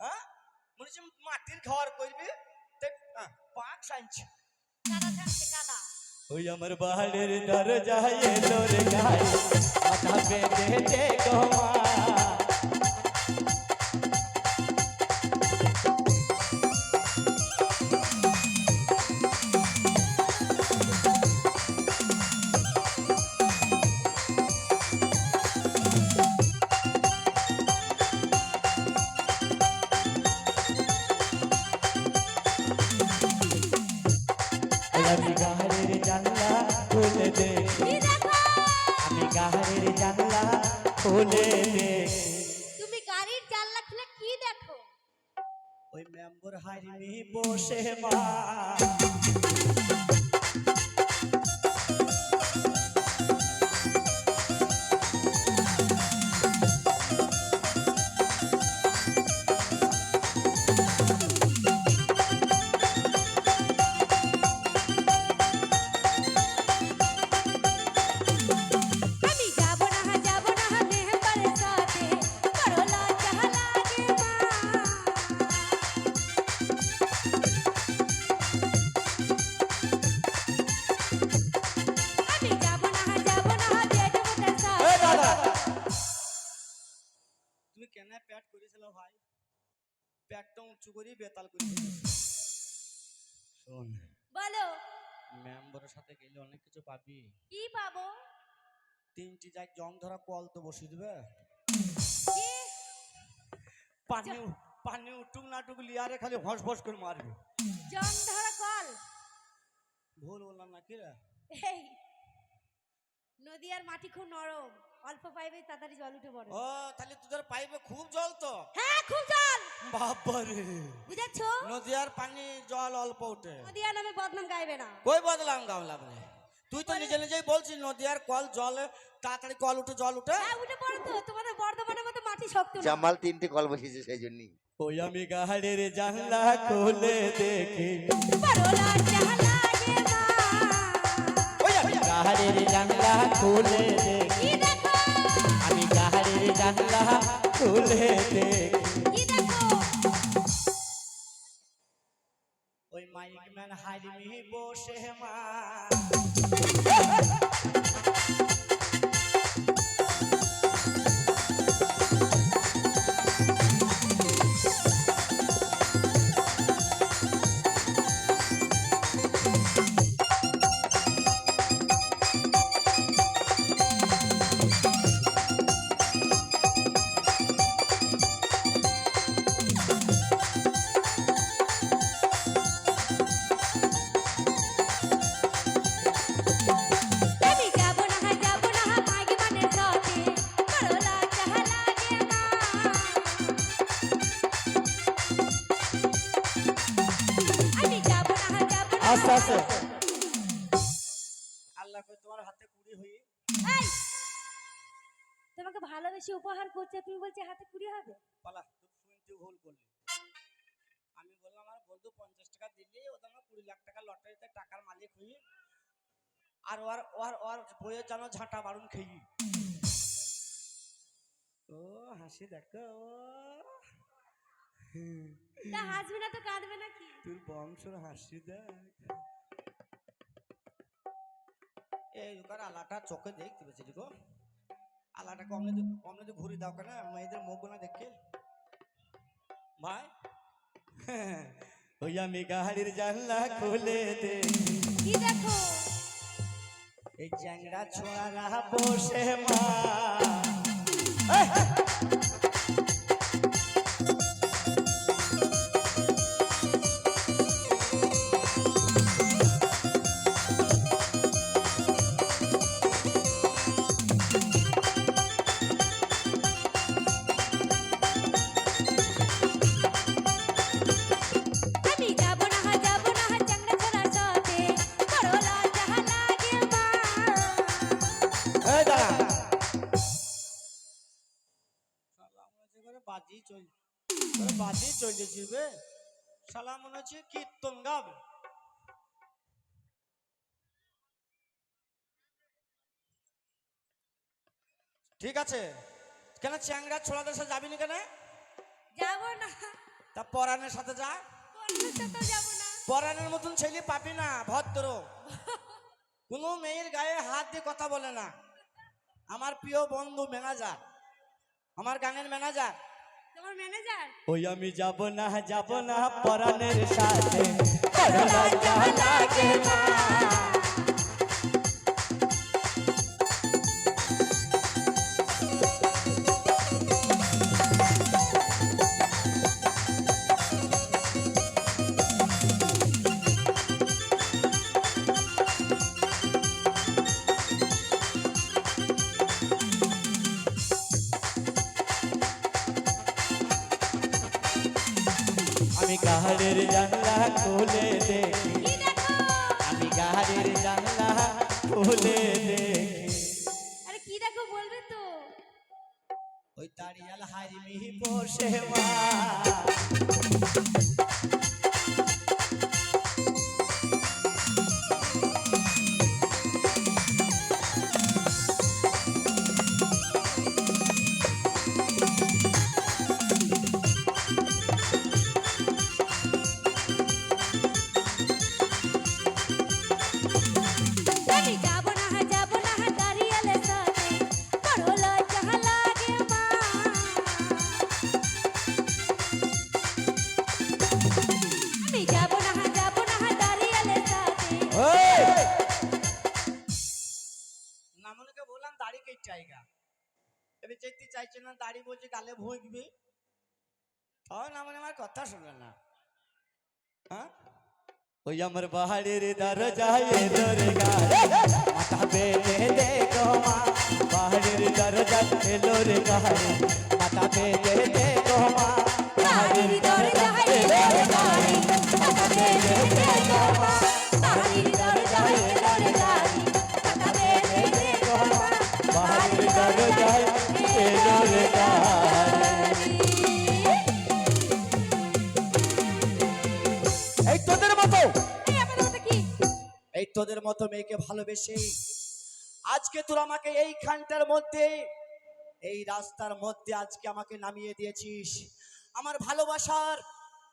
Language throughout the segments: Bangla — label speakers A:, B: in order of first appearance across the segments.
A: হ্যাঁ মনে হচ্ছে মাটির ঘর করবি পাক সাইছে
B: কাদা ছাড়ছে কাদা।
C: ওই আমার বাড়ির দরজায় এলো রে গায়ে মাথা বেঁধে দে গো মা। আমি গাড়ির জানলা খুলে দে, আমি গাড়ির জানলা খুলে দে।
B: তুমি গাড়ির জানলা খুলে কি দেখো?
C: ওই মেম্বর হারিমি বসে মা।
A: তুমি কেন প্যাট করেছিল ভাই? প্যাটটা উঁচু করি বেতাল করি। শোন
B: বলো
A: মেম্বরের সাথে গেলে অনেক কিছু পাবি।
B: কি পাবো?
A: 3টি যাই জং ধরা কল তো বসিয়ে দিবে।
B: কি?
A: পানি পানি উঠুক না টুক লিয়ারে খালি হস হস করে মারবে।
B: জং ধরা কল?
A: ভুল বললাম না কি রে?
B: এই নদীর মাটি খুব নরম, অল্প পাইবে তাড়াতাড়ি জল উঠে পড়ে।
A: ও তাহলে তোদের পাইপে খুব জল তো?
B: হ্যাঁ খুব জল।
A: বাবারে
B: বুঝাচ্ছো?
A: নদীর পানি জল অল্প উঠে।
B: নদিয়া নামে বদনাম গাইবে না।
A: কই বদলাম গামলাম নে? তুই তো নিজে নিজেই বলছিস নদীর কল জল তাড়াতাড়ি কল উঠে জল উঠে।
B: হ্যাঁ উঠে পড়ে তো, তোমাদের বর্ধমানের মতো মাটি শক্ত না।
D: জামাল 3টে কল বসিয়েছে সেই জন্যই।
C: ওই আমি গাড়ির জানলা খুলে দেখি,
B: পরলা চালাগে মা।
C: ওই আমি গাড়ির জানলা খুলে দেখি,
B: কি দেখো?
C: আমি গাড়ির জানলা খুলে দেখি।
B: কি দেখো?
C: ওই মাইক ম্যান হারিমি বসে মা।
B: আমি যাব না মাইক মানের সাথে, পরলা চালাগে মা। আমি যাব না
C: আস্তে আস্তে
A: আল্লাহ কই তোমার হাতে কুড়ি হই।
B: এই তোমাকে ভালোবেসে উপহার করছে, তুমি বলছো হাতে কুড়ি হবে?
A: পালা তুই শুনতে ভুল করলি। আমি বললাম আমার বন্ধু 50 টাকা দিলি ওদের না 20 লাখ টাকা লটারিতে টাকার মালিক হই। আর ওর ওর ওর বইয়ে যেন ঝাঁটা মারুন খেয়ে। ও হাসি দেখো
B: তা হাসবে না তো কাঁদবে নাকি?
A: তোর বংশর হাসি দেখ। এই দোকান আলাটা চোখে দেখতে পেয়েছি গো। আলাটাকে অমনে ঘুরি দাও কেন মেয়েদের মুখ না দেখে ভাই।
C: ওই আমি গাড়ির জানলা খুলে দেখি,
B: কি দেখো?
A: এই চ্যাংড়া
C: ছোড়ারা বসে মা।
B: আমি যাব না চাংড়া ছোড়ার সাথে, পরলা চালাগে মা।
C: এই দাঁড়া,
A: শালা মনে হচ্ছে করে বাজি চলছে বে। শালা মনে হচ্ছে কীর্তন গাবে। ঠিক আছে কেন চ্যাংড়া ছোড়াদের সাথে যাবি না কেন?
B: যাব না।
A: তা পরাণের সাথে যা।
B: পরাণের সাথেও যাবো না।
A: পরাণের মতন ছেলে পাবি না, ভদ্র। কোনো মেয়ের গায়ে হাত দিয়ে কথা বলে না। আমার প্রিয় বন্ধু ম্যানেজার, আমার গানের ম্যানেজার।
B: তোমার ম্যানেজার?
C: ওই আমি যাব না পরাণের সাথে, বড় লজ্জা লাগে মা। আমি গাড়ির জানলা খুলে দেখি,
B: কি দেখো?
C: আমি গাড়ির জানলা খুলে দেখি,
B: আরে কি দেখো বলবে তো?
A: ওই তাড়িয়াল হারিমি
C: বসে মা।
B: আমি যাবো না দাঁড়িয়ালে সাথে, বড় লজ্জা লাগে মা। আমি যাবো না দাঁড়িয়ালে সাথে।
C: ওই
A: নামনকে বললাম দাড়ি কে চাইগা, এবার যেতে চাইছে না, দাড়ি বলছে গালে ভুঁকবি। তাও নামন আমার কথা শুনবে না। হ্যাঁ,
C: ওই আমার বাড়ির দরজায় এলো রে গাড়ি, মাথা বেঁধে দে গো মা। বাড়ির দরজায় এলো রে গাড়ি, মাথা বেঁধে দে গো মা।
B: বাড়ির দরজায় এলো রে গাড়ি, মাথা বেঁধে দে গো মা। বাড়ির দরজায় এলো রে গাড়ি, মাথা বেঁধে দে গো মা।
C: বাড়ির দরজায় এলো রে গাড়ি। এই তোদের মতো,
B: এই আমার কথা কি?
A: এই তোদের মতো মেয়েকে ভালোবেসে আজকে তোরা আমাকে এইখানটার মধ্যে, এই রাস্তার মধ্যে আজকে আমাকে নামিয়ে দিয়েছিস। আমার ভালোবাসার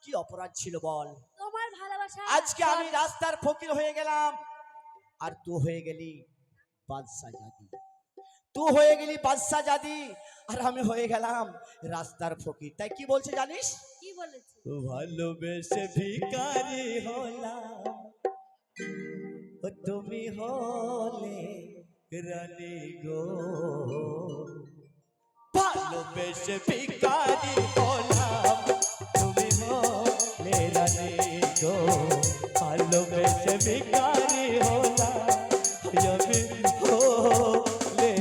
A: কি অপরাধ ছিল বল?
B: তোমার ভালোবাসা
A: আজকে আমি রাস্তার ফকির হয়ে গেলাম, আর তুই হয়ে গেলি বাদশা জাদি। তুই হয়ে গেলি বাদশা জাদি, আর আমি হয়ে গেলাম রাস্তার ফকির। তাই কি বলছে জানিস?
B: কি বলেছে?
C: ভালোবেসে ভিখারি হলাম, ও তুমি হলে রানী গো। ভালোবেসে ভিখারি হলাম, তুমি হলে রানী গো। ভালোবেসে ভিখারি হলাম, আমি হলে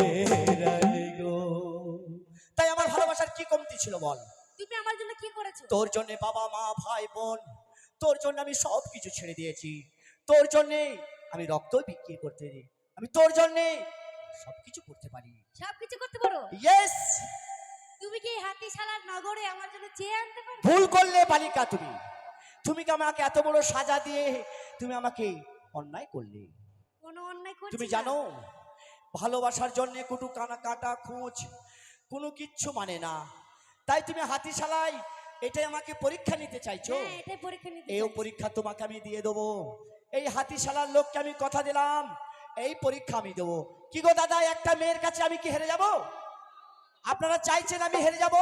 C: রানী গো।
A: তাই আমার ভালোবাসার কি কমতি ছিল বল?
B: তুমি আমার জন্য কি করেছো?
A: তোর জন্য বাবা মা ভাই বোন, তোর জন্য আমি সব কিছু ছেড়ে দিয়েছি। তোর জন্য আমি রক্ত বিক্রি করতে দিই, আমি তোর জন্য সবকিছু করতে পারি।
B: সবকিছু করতে পারো?
A: ইয়েস।
B: তুমি কি হাতিশালার নগরে আমার জন্য চেয়ে আনতে পারো?
A: ভুল করলে বালিকা, তুমি তুমি কি আমাকে এত বড় সাজা দিয়ে তুমি আমাকে অন্যায় করলে?
B: কোনো অন্যায় করছি
A: তুমি
B: না।
A: জানো ভালোবাসার জন্য কুটু কানা কাটা খোঁজ কোনো কিচ্ছু মানে না। তাই তুমি হাতিশালায় এটাই আমাকে পরীক্ষা নিতে চাইছো।
B: হ্যাঁ, এটাই পরীক্ষা নিতে
A: এই
B: চাইছি।
A: পরীক্ষা তোমাকে আমি দিয়ে দেবো। এই হাতিশালার লোককে আমি কথা দিলাম, এই পরীক্ষা আমি দেবো। কি গো দাদা, একটা মেয়ের কাছে আমি কি হেরে যাব? আপনারা চাইছেন আমি হেরে যাব?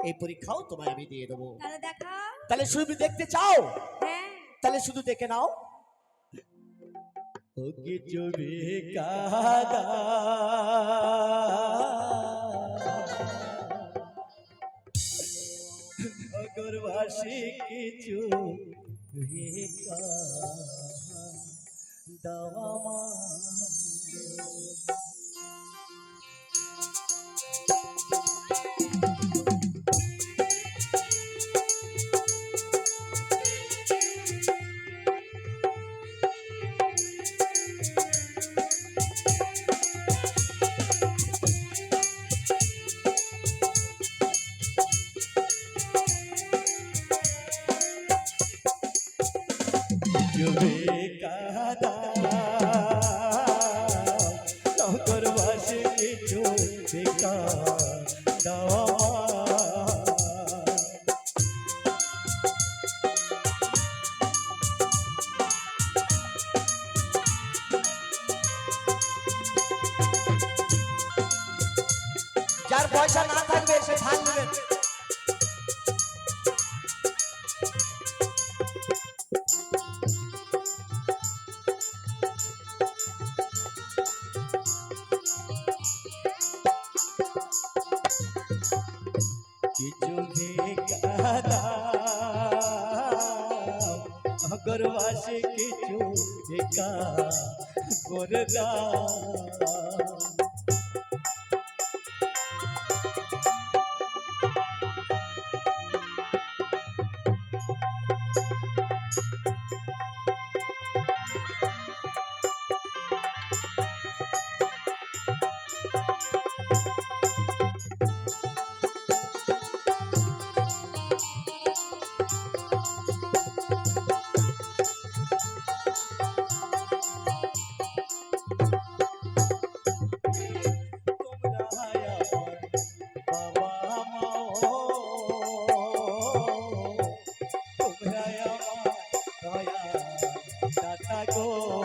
A: এই পরীক্ষাও তোমায় আমি দিয়ে দেবো।
B: তাহলে দেখাও।
A: তাহলে শুধু দেখতে চাও?
B: হ্যাঁ।
A: তাহলে শুধু দেখে নাও।
C: ও কিছু ভিকাদা, অগরবাসী কিছু ভিকা দাওয়া। ভিকাদা, অগরবাসী কিছু ভিকা দাওয়া। পয়সা না থাকবে সে ধান নেবে। কিছু ভিক্ষা দাও নগরবাসী কিছু ভিক্ষা করে দাও। তোমরা আমার দয়া দাতা গো।